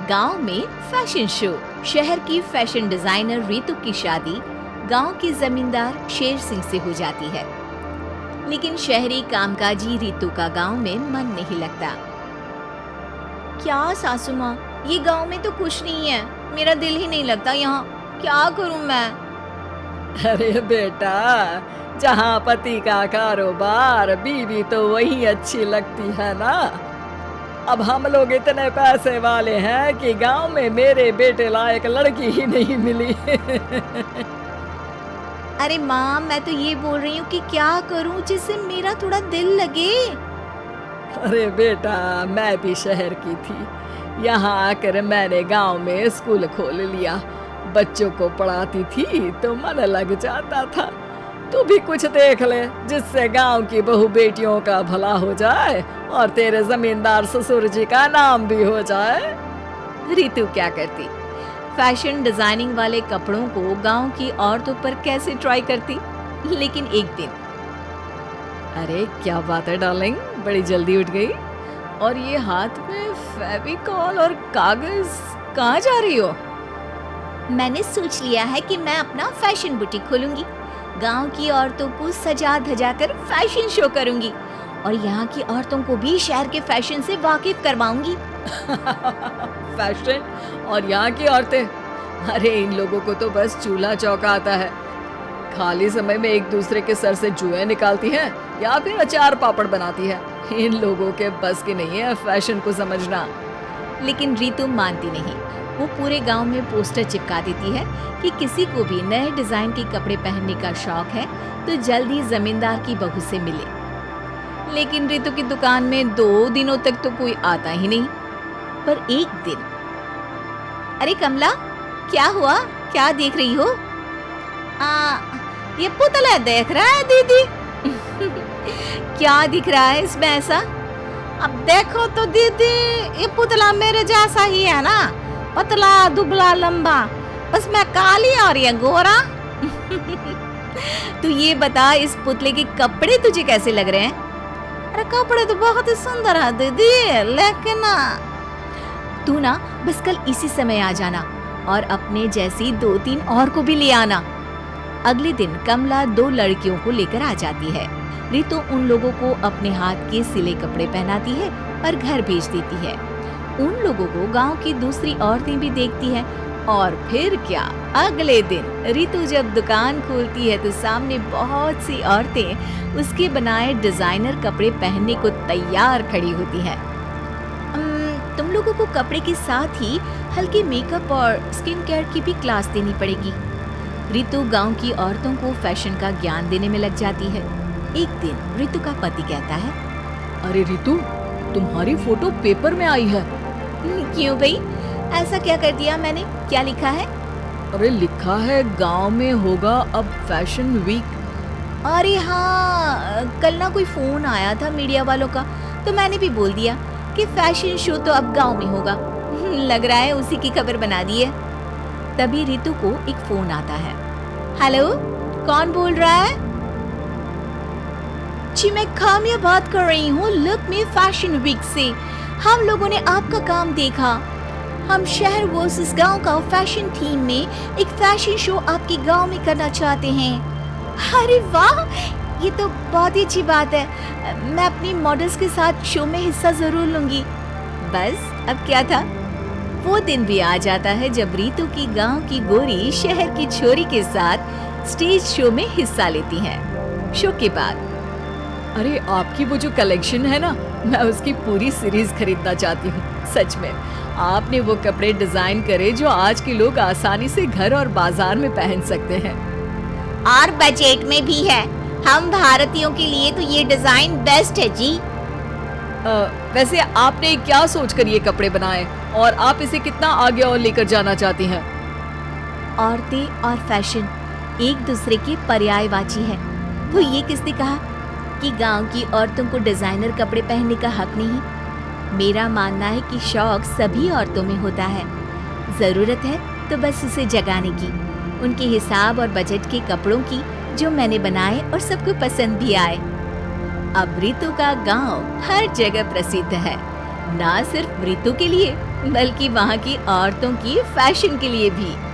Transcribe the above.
गांव में fashion show. शहर की फैशन डिजाइनर रितु की शादी गांव के जमींदार शेर सिंह से हो जाती है, लेकिन शहरी कामकाजी रितु का गांव में मन नहीं लगता। क्या सासू माँ, ये गांव में तो कुछ नहीं है, मेरा दिल ही नहीं लगता यहाँ, क्या करूँ मैं? अरे बेटा, जहाँ पति का कारोबार बीवी तो वही अच्छी लगती है ना। अब हम लोग इतने पैसे वाले हैं कि गांव में मेरे बेटे लायक लड़की ही नहीं मिली। अरे माँ, मैं तो ये बोल रही हूँ कि क्या करूँ जिससे मेरा थोड़ा दिल लगे। अरे बेटा, मैं भी शहर की थी, यहाँ आकर मैंने गांव में स्कूल खोल लिया। बच्चों को पढ़ाती थी तो मन लग जाता था। तू भी कुछ देख ले जिससे गांव की बहू बेटियों का भला हो जाए और तेरे जमींदार ससुर जी का नाम भी हो जाए। रितु क्या करती? फैशन डिजाइनिंग वाले कपड़ों को गांव की औरतों पर कैसे ट्राई करती। लेकिन एक दिन, अरे क्या बात है डार्लिंग, बड़ी जल्दी उठ गई। और ये हाथ में फेविकॉल और कागज, कहाँ जा रही हो? मैंने सोच लिया है कि मैं अपना फैशन बुटीक खोलूंगी। गांव की औरतों को सजा धजा कर फैशन शो करूंगी और यहाँ की औरतों को भी शहर के फैशन से वाकिफ करवाऊंगी। फैशन और यहाँ की औरतें, अरे इन लोगों को तो बस चूल्हा चौका आता है। खाली समय में एक दूसरे के सर से जुएं निकालती हैं या फिर अचार पापड़ बनाती है। इन लोगों के बस की नहीं है फैशन को समझना। लेकिन रितु मानती नहीं। वो पूरे गांव में पोस्टर चिपका देती है कि किसी को भी नए डिजाइन के कपड़े पहनने का शौक है तो जल्दी जमींदार की बहू से मिले। लेकिन रितु की दुकान में 2 दिनों तक तो कोई आता ही नहीं। पर एक दिन, अरे कमला, क्या हुआ? क्या देख रही हो? ये पुतला देख रहा है दीदी। क्या दिख रहा है इसमें ऐसा? अब देखो तो दीदी, ये पुतला मेरे जैसा ही है ना, पतला दुबला लंबा, बस मैं काली और ये गोरा। तू ये बता, इस पुतले के कपड़े तुझे कैसे लग रहे हैं? अरे कपड़े तो बहुत ही सुंदर है दीदी, लेकिन तू ना बस कल इसी समय आ जाना और अपने जैसी 2-3 और को भी ले आना। अगले दिन कमला 2 लड़कियों को लेकर आ जाती है। रितु उन लोगों को अपने हाथ के सिले कपड़े पहनाती है और घर भेज देती है। उन लोगों को गांव की दूसरी औरतें भी देखती हैं। और फिर क्या, अगले दिन रितु जब दुकान खोलती है तो सामने बहुत सी औरतें उसके बनाए डिजाइनर कपड़े पहनने को तैयार खड़ी होती हैं। तुम लोगों को कपड़े के साथ ही हल्के मेकअप और स्किन केयर की भी क्लास देनी पड़ेगी। रितु गांव की औरतों को फैशन का ज्ञान देने में लग जाती है। एक दिन रितु का पति कहता है, अरे रितु, तुम्हारी फोटो पेपर में आई है। क्यों भाई, ऐसा क्या कर दिया मैंने? क्या लिखा है? अरे लिखा है गांव में होगा अब फैशन वीक। अरे हाँ, कल ना कोई फोन आया था मीडिया वालों का, तो मैंने भी बोल दिया कि फैशन शो तो अब गांव में होगा। लग रहा है उसी की खबर बना दी है। तभी रितु को एक फोन आता है। हेलो, कौन बोल रहा है? जी मैं काम्या बात कर रही हूँ लुक मी फैशन वीक से। हम लोगों ने आपका काम देखा। हम शहर वर्सेस गांव का फैशन थीम में एक फैशन शो आपके गांव में करना चाहते हैं। अरे वाह, ये तो बहुत ही अच्छी बात है। मैं अपनी मॉडल्स के साथ शो में हिस्सा जरूर लूंगी। बस अब क्या था, वो दिन भी आ जाता है जब रितु की गांव की गोरी शहर की छोरी के साथ स्टेज शो में हिस्सा लेती हैं। शो के बाद, अरे आपकी वो जो कलेक्शन है ना, मैं उसकी पूरी सीरीज खरीदना चाहती हूँ। सच में आपने वो कपड़े डिजाइन करे जो आज के लोग आसानी से घर और बाजार में पहन सकते हैं और बजट में भी है। हम भारतीयों के लिए तो ये डिजाइन बेस्ट है जी। वैसे आपने क्या सोचकर ये कपड़े बनाए और आप इसे कितना आगे और लेकर जाना चाहती हैं? औरतें और फैशन एक दूसरे के पर्यायवाची है। तो ये किसने कहा कि गांव की औरतों को डिजाइनर कपड़े पहनने का हक नहीं? मेरा मानना है कि शौक सभी औरतों में होता है। जरूरत है तो बस उसे जगाने की। उनके हिसाब और बजट के कपड़ों की जो मैंने बनाए और सबको पसंद भी आए। अब रितु का गांव हर जगह प्रसिद्ध है, ना सिर्फ रितु के लिए बल्कि वहाँ की औरतों की फैशन के लिए भी।